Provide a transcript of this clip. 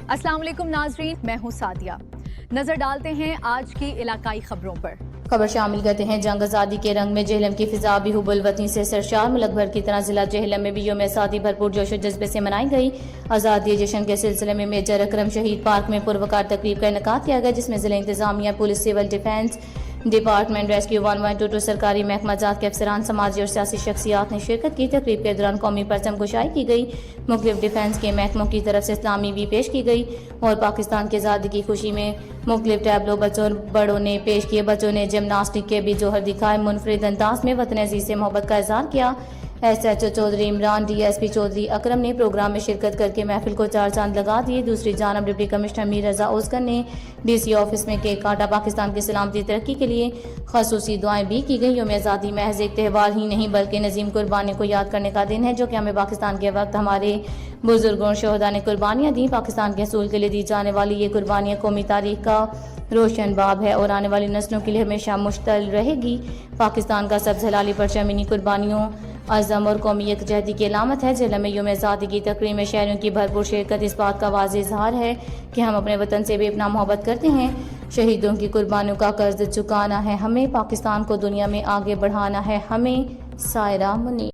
अस्सलाम वालेकुम नाजरीन, मैं हूँ सादिया। नजर डालते हैं आज की इलाकाई खबरों पर। खबर शामिल करते हैं जंग आज़ादी के रंग में जेहलम की फिजा भी हुबुल वतनी से सरशार। मुल्क भर की तरह जिला जेहलम में भी यौम आज़ादी भरपूर जोश और जज्बे से मनाई गई। आज़ादी जश्न के सिलसिले में मेजर अकरम शहीद पार्क में पुरवकार तकरीब का इनेकाद किया गया, जिसमें जिला इंतजामिया, police, civil defence department, rescue 112 सरकारी महकमा जात के अफसरान, समाजी और सियासी शख्सियात ने शिरकत की। तकरीब के दौरान कौमी परचम कुशाई की गई। मुख्तलिफ डिफेंस के महकमों की तरफ से इस्लामी भी पेश की गई और पाकिस्तान की आज़ादी की खुशी में मुख्तलिफ टैबलो बच्चों और बड़ों ने पेश किए। बच्चों ने जिमनास्टिक के भी जोहर दिखाए, मुनफरिद अंदाज में वतन अजीज से मोहब्बत का इजहार किया। SHO चौधरी इमरान, DSP चौधरी अकरम ने प्रोग्राम में शिरकत करके महफिल को चार चांद लगा दिए। दूसरी जानब डिप्टी कमिश्नर मीर रजा ओस्कर ने DC ऑफिस में केक काटा। पाकिस्तान की सलामती तरक्की के लिए खसूसी दुआएं भी की गई। यौम आज़ादी महज एक त्यौहार ही नहीं बल्कि नजीम कुर्बानी को याद करने का दिन है, जो कि हमें पाकिस्तान के वक्त हमारे बुजुर्गों और शहदा ने कुर्बानियाँ दी। पाकिस्तान के असूल के लिए दी जाने वाली ये कुर्बानियाँ कौमी तारीख का रोशन बाब है और आने वाली नस्लों के लिए हमेशा मुश्तल रहेगी। पाकिस्तान का सब्ज़ हलाली परचम इन्हीं कुर्बानियों, अज़म और कौमी यकजहती की अलामत है। जेहलम में यौम आज़ादी की तकरीब में शहरियों की भरपूर शिरकत इस बात का वाज़ेह इज़हार है कि हम अपने वतन से बेपनाह मोहब्बत करते हैं। शहीदों की कुर्बानियों का कर्ज चुकाना है हमें, पाकिस्तान को दुनिया में आगे बढ़ाना है हमें। सायरा मुनीर।